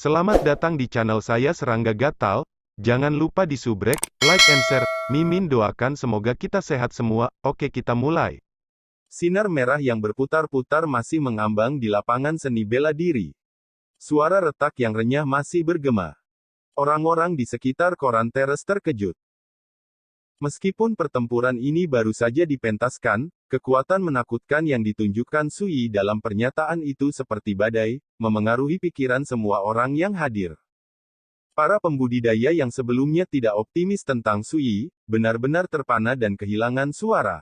Selamat datang di channel saya Serangga Gatal. Jangan lupa di subrek, like and share. Mimin doakan semoga kita sehat semua. Oke, kita mulai. Sinar merah yang berputar-putar masih mengambang di lapangan seni bela diri. Suara retak yang renyah masih bergema. Orang-orang di sekitar koran teres terkejut. Meskipun pertempuran ini baru saja dipentaskan, kekuatan menakutkan yang ditunjukkan Sui dalam pernyataan itu seperti badai, memengaruhi pikiran semua orang yang hadir. Para pembudidaya yang sebelumnya tidak optimis tentang Sui, benar-benar terpana dan kehilangan suara.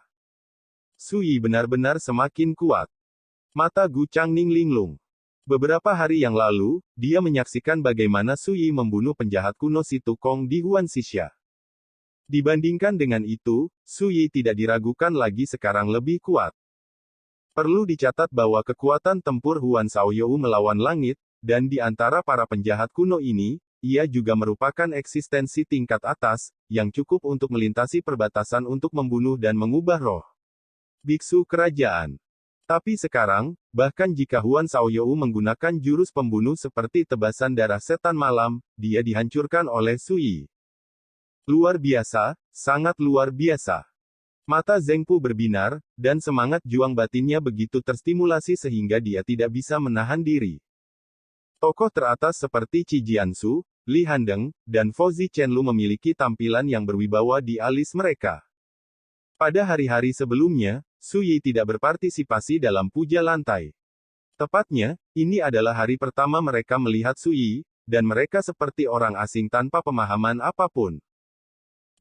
Sui benar-benar semakin kuat. Mata Gu Changning linglung. Beberapa hari yang lalu, dia menyaksikan bagaimana Sui membunuh penjahat kuno si Tukong di Huansixia. Dibandingkan dengan itu, Sui tidak diragukan lagi sekarang lebih kuat. Perlu dicatat bahwa kekuatan tempur Huan Shaoyou melawan langit, dan di antara para penjahat kuno ini, ia juga merupakan eksistensi tingkat atas, yang cukup untuk melintasi perbatasan untuk membunuh dan mengubah roh biksu kerajaan. Tapi sekarang, bahkan jika Huan Shaoyou menggunakan jurus pembunuh seperti tebasan darah setan malam, dia dihancurkan oleh Sui. Luar biasa, sangat luar biasa. Mata Zhengpu berbinar, dan semangat juang batinnya begitu terstimulasi sehingga dia tidak bisa menahan diri. Tokoh teratas seperti Qi Jiansu, Li Handeng, dan Fouzi Chenlu memiliki tampilan yang berwibawa di alis mereka. Pada hari-hari sebelumnya, Sui tidak berpartisipasi dalam puja lantai. Tepatnya, ini adalah hari pertama mereka melihat Sui, dan mereka seperti orang asing tanpa pemahaman apapun.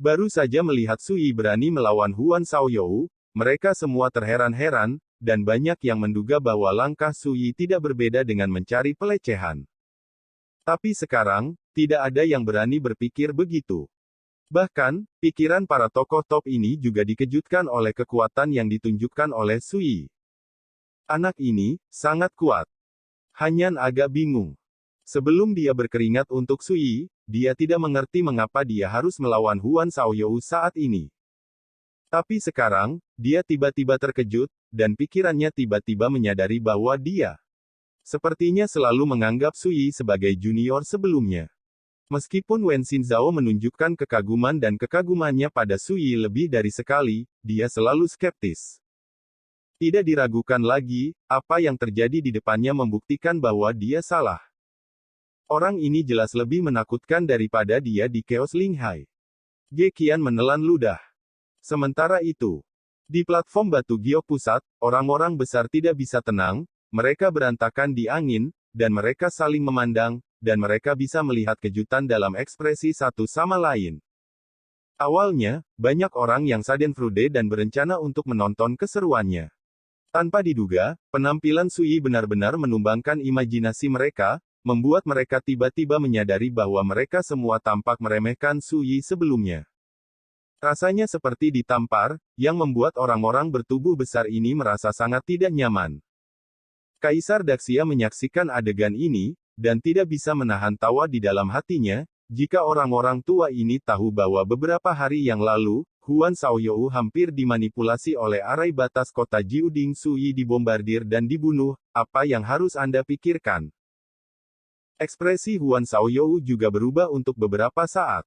Baru saja melihat Sui berani melawan Huan Shaoyou, mereka semua terheran-heran, dan banyak yang menduga bahwa langkah Sui tidak berbeda dengan mencari pelecehan. Tapi sekarang, tidak ada yang berani berpikir begitu. Bahkan, pikiran para tokoh top ini juga dikejutkan oleh kekuatan yang ditunjukkan oleh Sui. Anak ini, sangat kuat. Hanyan agak bingung. Sebelum dia berkeringat untuk Sui, dia tidak mengerti mengapa dia harus melawan Huan Shaoyou saat ini. Tapi sekarang, dia tiba-tiba terkejut, dan pikirannya tiba-tiba menyadari bahwa dia sepertinya selalu menganggap Sui sebagai junior sebelumnya. Meskipun Wen Xinzhao menunjukkan kekaguman dan kekagumannya pada Sui lebih dari sekali, dia selalu skeptis. Tidak diragukan lagi, apa yang terjadi di depannya membuktikan bahwa dia salah. Orang ini jelas lebih menakutkan daripada dia di Chaos Linghai. Ge Qian menelan ludah. Sementara itu, di platform batu giok pusat, orang-orang besar tidak bisa tenang, mereka berantakan di angin, dan mereka saling memandang, dan mereka bisa melihat kejutan dalam ekspresi satu sama lain. Awalnya, banyak orang yang schadenfreude dan berencana untuk menonton keseruannya. Tanpa diduga, penampilan Sui benar-benar menumbangkan imajinasi mereka, membuat mereka tiba-tiba menyadari bahwa mereka semua tampak meremehkan Sui sebelumnya. Rasanya seperti ditampar, yang membuat orang-orang bertubuh besar ini merasa sangat tidak nyaman. Kaisar Daxia menyaksikan adegan ini, dan tidak bisa menahan tawa di dalam hatinya, jika orang-orang tua ini tahu bahwa beberapa hari yang lalu, Huan Shaoyou hampir dimanipulasi oleh arai batas kota Jiuding Sui dibombardir dan dibunuh, apa yang harus Anda pikirkan? Ekspresi Huan Shaoyou juga berubah untuk beberapa saat.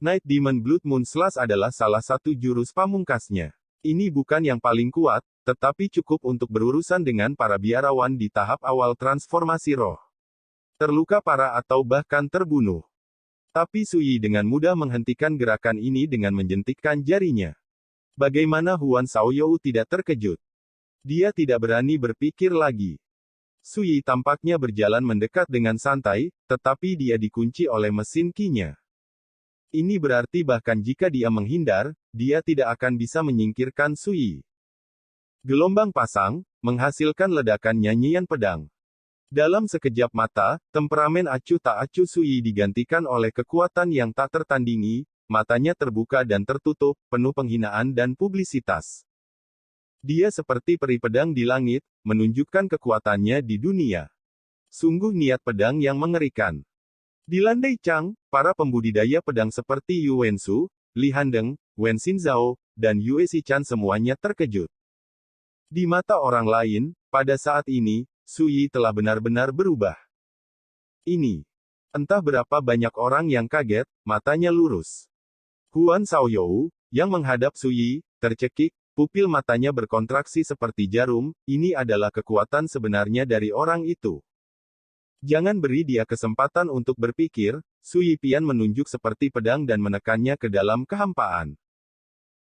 Night Demon Blood Moon Slash adalah salah satu jurus pamungkasnya. Ini bukan yang paling kuat, tetapi cukup untuk berurusan dengan para biarawan di tahap awal transformasi roh. Terluka parah atau bahkan terbunuh. Tapi Sui dengan mudah menghentikan gerakan ini dengan menjentikkan jarinya. Bagaimana Huan Shaoyou tidak terkejut? Dia tidak berani berpikir lagi. Sui tampaknya berjalan mendekat dengan santai, tetapi dia dikunci oleh mesin Qi-nya. Ini berarti bahkan jika dia menghindar, dia tidak akan bisa menyingkirkan Sui. Gelombang pasang, menghasilkan ledakan nyanyian pedang. Dalam sekejap mata, temperamen acuh tak acuh Sui digantikan oleh kekuatan yang tak tertandingi, matanya terbuka dan tertutup, penuh penghinaan dan publisitas. Dia seperti peri pedang di langit, menunjukkan kekuatannya di dunia. Sungguh niat pedang yang mengerikan. Di Landai Chang, para pembudidaya pedang seperti Yu Wensu, Li Handeng, Wen Xinzhao, dan Yue Xichan semuanya terkejut. Di mata orang lain, pada saat ini, Sui telah benar-benar berubah. Ini Entah berapa banyak orang yang kaget, matanya lurus. Huan Xiaoyou, yang menghadap Su Yi, tercekik, pupil matanya berkontraksi seperti jarum, ini adalah kekuatan sebenarnya dari orang itu. Jangan beri dia kesempatan untuk berpikir, Su Yipian menunjuk seperti pedang dan menekannya ke dalam kehampaan.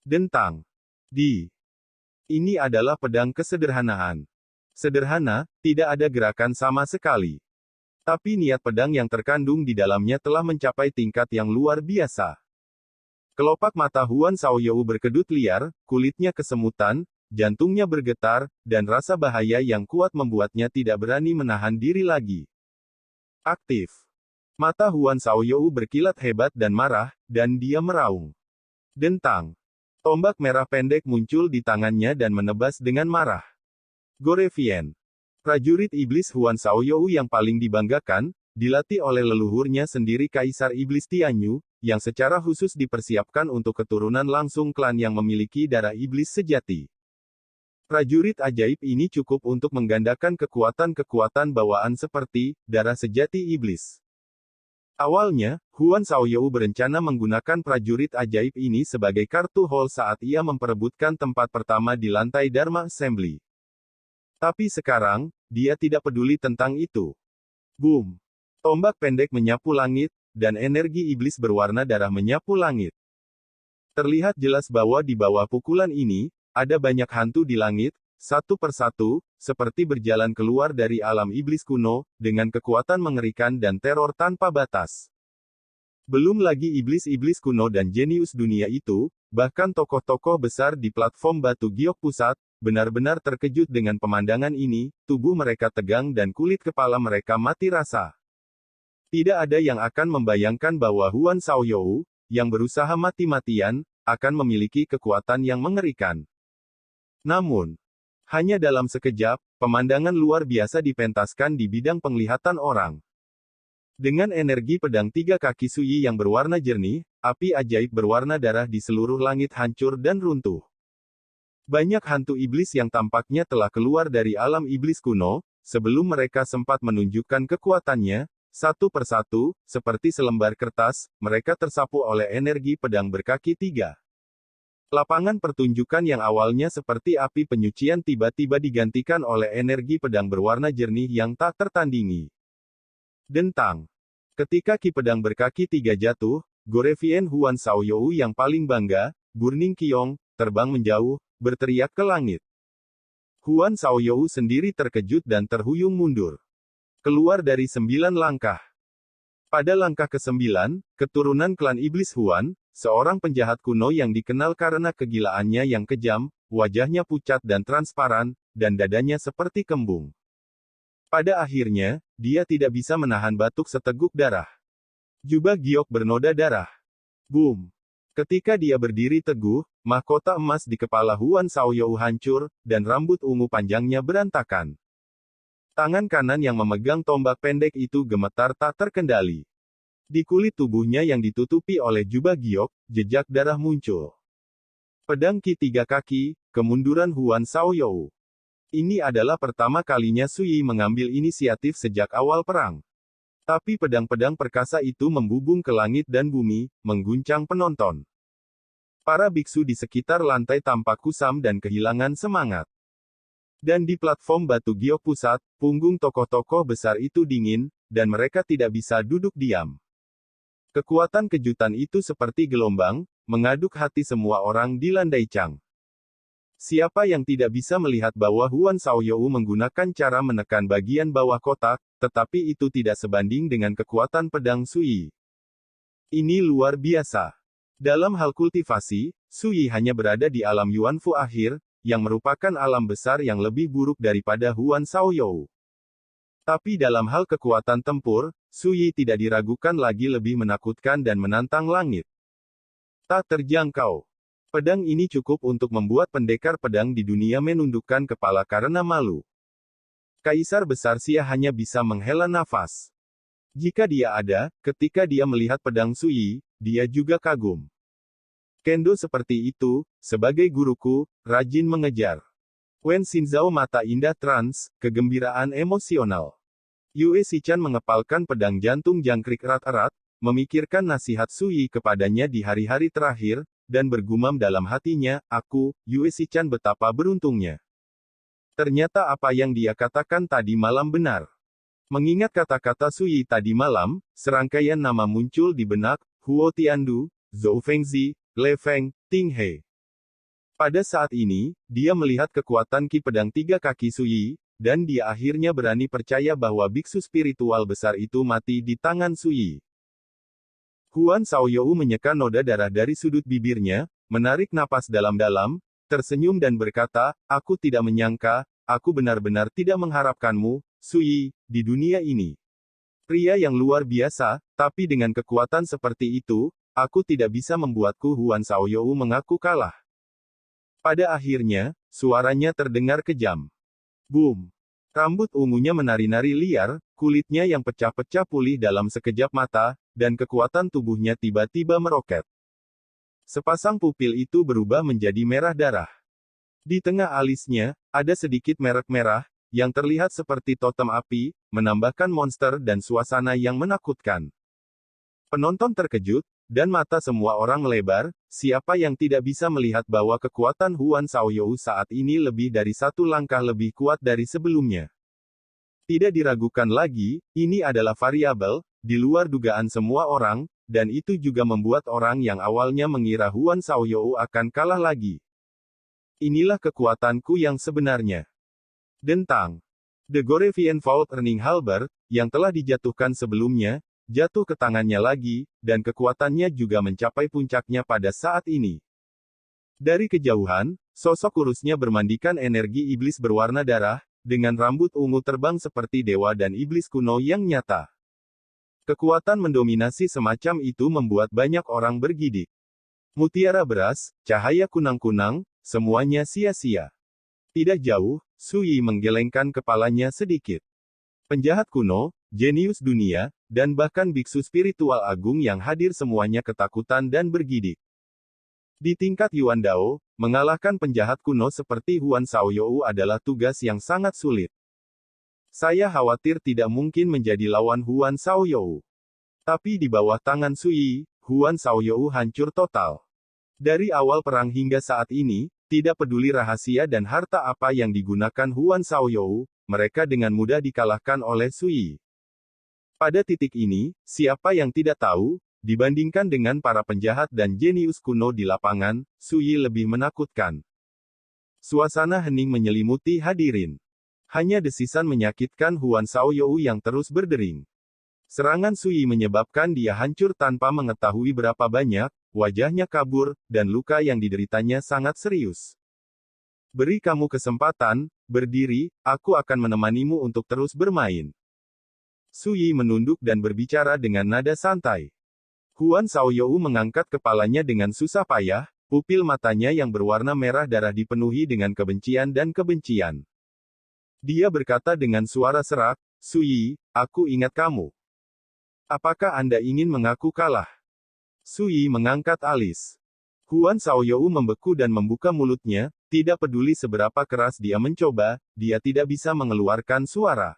Dentang. Ini adalah pedang kesederhanaan. Sederhana, tidak ada gerakan sama sekali. Tapi niat pedang yang terkandung di dalamnya telah mencapai tingkat yang luar biasa. Kelopak mata Huan Xiaoyou berkedut liar, kulitnya kesemutan, jantungnya bergetar, dan rasa bahaya yang kuat membuatnya tidak berani menahan diri lagi. Aktif. Mata Huan Xiaoyou berkilat hebat dan marah, dan dia meraung. Dentang. Tombak merah pendek muncul di tangannya dan menebas dengan marah. Gorevian. Prajurit iblis Huan Xiaoyou yang paling dibanggakan, dilatih oleh leluhurnya sendiri Kaisar Iblis Tianyu, yang secara khusus dipersiapkan untuk keturunan langsung klan yang memiliki darah iblis sejati. Prajurit ajaib ini cukup untuk menggandakan kekuatan-kekuatan bawaan seperti darah sejati iblis. Awalnya, Huan Xiaoyou berencana menggunakan prajurit ajaib ini sebagai kartu haul saat ia memperebutkan tempat pertama di lantai Dharma Assembly. Tapi sekarang, dia tidak peduli tentang itu. Boom! Tombak pendek menyapu langit, dan energi iblis berwarna darah menyapu langit. Terlihat jelas bahwa di bawah pukulan ini, ada banyak hantu di langit, satu persatu, seperti berjalan keluar dari alam iblis kuno, dengan kekuatan mengerikan dan teror tanpa batas. Belum lagi iblis-iblis kuno dan jenius dunia itu, bahkan tokoh-tokoh besar di platform Batu Giok Pusat, benar-benar terkejut dengan pemandangan ini, tubuh mereka tegang dan kulit kepala mereka mati rasa. Tidak ada yang akan membayangkan bahwa Huan Xiaoyou, yang berusaha mati-matian, akan memiliki kekuatan yang mengerikan. Namun, hanya dalam sekejap, pemandangan luar biasa dipentaskan di bidang penglihatan orang. Dengan energi pedang tiga kaki Su Yi yang berwarna jernih, api ajaib berwarna darah di seluruh langit hancur dan runtuh. Banyak hantu iblis yang tampaknya telah keluar dari alam iblis kuno, sebelum mereka sempat menunjukkan kekuatannya, satu persatu, seperti selembar kertas, mereka tersapu oleh energi pedang berkaki tiga. Lapangan pertunjukan yang awalnya seperti api penyucian tiba-tiba digantikan oleh energi pedang berwarna jernih yang tak tertandingi. Dentang. Ketika ki pedang berkaki tiga jatuh, Gorevian Huan Xiaoyou yang paling bangga, Burning Qiong, terbang menjauh, berteriak ke langit. Huan Xiaoyou sendiri terkejut dan terhuyung mundur. Keluar dari 9 langkah. Pada langkah ke-9, keturunan klan iblis Huan, seorang penjahat kuno yang dikenal karena kegilaannya yang kejam, wajahnya pucat dan transparan, dan dadanya seperti kembung. Pada akhirnya, dia tidak bisa menahan batuk seteguk darah. Jubah giok bernoda darah. Boom! Ketika dia berdiri teguh, mahkota emas di kepala Huan Xiaoyou hancur, dan rambut ungu panjangnya berantakan. Tangan kanan yang memegang tombak pendek itu gemetar tak terkendali. Di kulit tubuhnya yang ditutupi oleh jubah giok, jejak darah muncul. Pedang ki tiga kaki, kemunduran Huan Xiaoyou. Ini adalah pertama kalinya Su Yi mengambil inisiatif sejak awal perang. Tapi pedang-pedang perkasa itu membubung ke langit dan bumi, mengguncang penonton. Para biksu di sekitar lantai tampak kusam dan kehilangan semangat. Dan di platform Batu Giok Pusat, punggung tokoh-tokoh besar itu dingin, dan mereka tidak bisa duduk diam. Kekuatan kejutan itu seperti gelombang, mengaduk hati semua orang di Landai Chang. Siapa yang tidak bisa melihat bahwa Huan Xiaoyou menggunakan cara menekan bagian bawah kotak, tetapi itu tidak sebanding dengan kekuatan pedang Su Yi. Ini luar biasa. Dalam hal kultivasi, Su Yi hanya berada di alam Yuanfu akhir, yang merupakan alam besar yang lebih buruk daripada Huan Xiaoyou. Tapi dalam hal kekuatan tempur, Su Yi tidak diragukan lagi lebih menakutkan dan menantang langit. Tak terjangkau. Pedang ini cukup untuk membuat pendekar pedang di dunia menundukkan kepala karena malu. Kaisar besar Xia hanya bisa menghela nafas. Jika dia ada, ketika dia melihat pedang Su Yi, dia juga kagum. Kendo seperti itu, sebagai guruku, rajin mengejar. Wen Xinzhao mata indah trans, kegembiraan emosional. Yue Shichan mengepalkan pedang jantung jangkrik erat-erat, memikirkan nasihat Sui kepadanya di hari-hari terakhir, dan bergumam dalam hatinya, Yue Shichan betapa beruntungnya. Ternyata apa yang dia katakan tadi malam benar. Mengingat kata-kata Sui tadi malam, serangkaian nama muncul di benak, Huo Tiandu, Zhou Fengzi, Le Feng, Ting He. Pada saat ini, dia melihat kekuatan ki pedang tiga kaki Sui, dan dia akhirnya berani percaya bahwa biksu spiritual besar itu mati di tangan Sui. Huan Shaoyou menyeka noda darah dari sudut bibirnya, menarik napas dalam-dalam, tersenyum dan berkata, aku tidak menyangka, aku benar-benar tidak mengharapkanmu, Sui, di dunia ini. Pria yang luar biasa, tapi dengan kekuatan seperti itu, aku tidak bisa membuatku. Huan Shaoyou mengaku kalah. Pada akhirnya, suaranya terdengar kejam. Boom! Rambut ungunya menari-nari liar, kulitnya yang pecah-pecah pulih dalam sekejap mata, dan kekuatan tubuhnya tiba-tiba meroket. Sepasang pupil itu berubah menjadi merah darah. Di tengah alisnya, ada sedikit merek merah, yang terlihat seperti totem api, menambahkan monster dan suasana yang menakutkan. Penonton terkejut, dan mata semua orang melebar, siapa yang tidak bisa melihat bahwa kekuatan Huan Shaoyou saat ini lebih dari satu langkah lebih kuat dari sebelumnya. Tidak diragukan lagi, ini adalah variabel, di luar dugaan semua orang, dan itu juga membuat orang yang awalnya mengira Huan Shaoyou akan kalah lagi. Inilah kekuatanku yang sebenarnya. Dentang. The Gorevian Vault Earning Halberd, yang telah dijatuhkan sebelumnya, jatuh ke tangannya lagi, dan kekuatannya juga mencapai puncaknya pada saat ini. Dari kejauhan, sosok kurusnya bermandikan energi iblis berwarna darah, dengan rambut ungu terbang seperti dewa dan iblis kuno yang nyata. Kekuatan mendominasi semacam itu membuat banyak orang bergidik. Mutiara beras, cahaya kunang-kunang, semuanya sia-sia. Tidak jauh, Sui menggelengkan kepalanya sedikit. Penjahat kuno, jenius dunia, dan bahkan biksu spiritual agung yang hadir semuanya ketakutan dan bergidik. Di tingkat Yuan Dao, mengalahkan penjahat kuno seperti Huan Shaoyou adalah tugas yang sangat sulit. Saya khawatir tidak mungkin menjadi lawan Huan Shaoyou. Tapi di bawah tangan Sui, Huan Shaoyou hancur total. Dari awal perang hingga saat ini, tidak peduli rahasia dan harta apa yang digunakan Huan Shaoyou, mereka dengan mudah dikalahkan oleh Sui. Pada titik ini, siapa yang tidak tahu, dibandingkan dengan para penjahat dan jenius kuno di lapangan, Sui lebih menakutkan. Suasana hening menyelimuti hadirin. Hanya desisan menyakitkan Huan Shaoyou yang terus berdering. Serangan Sui menyebabkan dia hancur tanpa mengetahui berapa banyak, wajahnya kabur, dan luka yang dideritanya sangat serius. Beri kamu kesempatan, berdiri, aku akan menemanimu untuk terus bermain. Sui menunduk dan berbicara dengan nada santai. Huan Shaoyou mengangkat kepalanya dengan susah payah, pupil matanya yang berwarna merah darah dipenuhi dengan kebencian dan kebencian. Dia berkata dengan suara serak, Sui, aku ingat kamu. Apakah Anda ingin mengaku kalah? Sui mengangkat alis. Huan Shaoyou membeku dan membuka mulutnya, tidak peduli seberapa keras dia mencoba, dia tidak bisa mengeluarkan suara.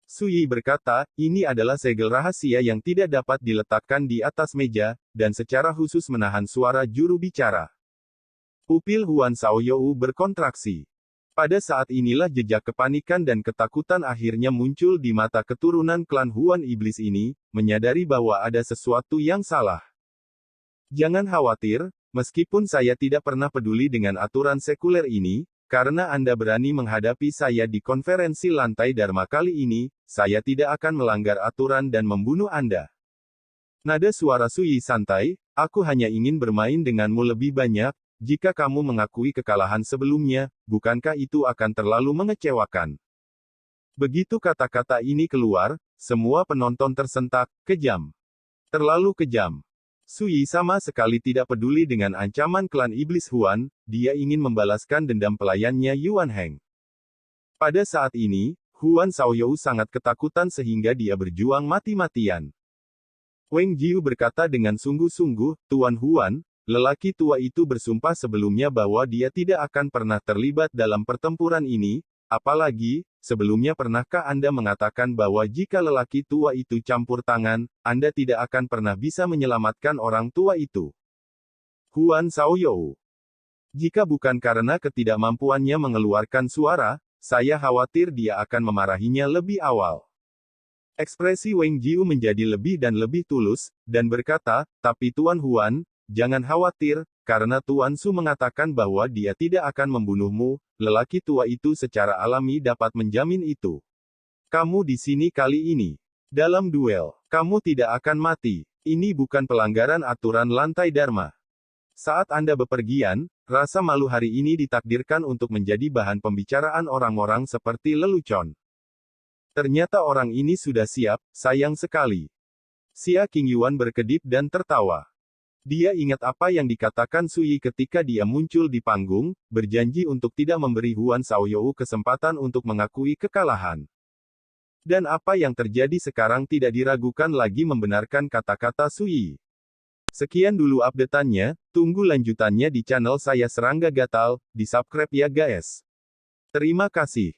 Sui berkata, ini adalah segel rahasia yang tidak dapat diletakkan di atas meja, dan secara khusus menahan suara juru bicara. Pupil Huan Shaoyou berkontraksi. Pada saat inilah jejak kepanikan dan ketakutan akhirnya muncul di mata keturunan klan Huan Iblis ini, menyadari bahwa ada sesuatu yang salah. Jangan khawatir, meskipun saya tidak pernah peduli dengan aturan sekuler ini, karena Anda berani menghadapi saya di konferensi lantai Dharma kali ini, saya tidak akan melanggar aturan dan membunuh Anda. Nada suara Sui santai, aku hanya ingin bermain denganmu lebih banyak. Jika kamu mengakui kekalahan sebelumnya, bukankah itu akan terlalu mengecewakan? Begitu kata-kata ini keluar, semua penonton tersentak, kejam. Terlalu kejam. Sui sama sekali tidak peduli dengan ancaman klan iblis Huan, dia ingin membalaskan dendam pelayannya Yuan Heng. Pada saat ini, Huan Shaoyou sangat ketakutan sehingga dia berjuang mati-matian. Wang Jiu berkata dengan sungguh-sungguh, Tuan Huan, lelaki tua itu bersumpah sebelumnya bahwa dia tidak akan pernah terlibat dalam pertempuran ini, Apalagi, sebelumnya pernahkah Anda mengatakan bahwa jika lelaki tua itu campur tangan, Anda tidak akan pernah bisa menyelamatkan orang tua itu? Huan Xiaoyou. Jika bukan karena ketidakmampuannya mengeluarkan suara, saya khawatir dia akan memarahinya lebih awal. Ekspresi Wang Jiu menjadi lebih dan lebih tulus, dan berkata, tapi Tuan Huan, jangan khawatir, karena Tuan Su mengatakan bahwa dia tidak akan membunuhmu. Lelaki tua itu secara alami dapat menjamin itu. Kamu di sini kali ini. Dalam duel, kamu tidak akan mati. Ini bukan pelanggaran aturan lantai Dharma. Saat Anda bepergian, rasa malu hari ini ditakdirkan untuk menjadi bahan pembicaraan orang-orang seperti lelucon. Ternyata orang ini sudah siap, sayang sekali. Xia Qingyuan berkedip dan tertawa. Dia ingat apa yang dikatakan Sui ketika dia muncul di panggung, berjanji untuk tidak memberi Huan Xiaoyou kesempatan untuk mengakui kekalahan. Dan apa yang terjadi sekarang tidak diragukan lagi membenarkan kata-kata Sui. Sekian dulu update-annya, tunggu lanjutannya di channel saya Serangga Gatal, di subscribe ya guys. Terima kasih.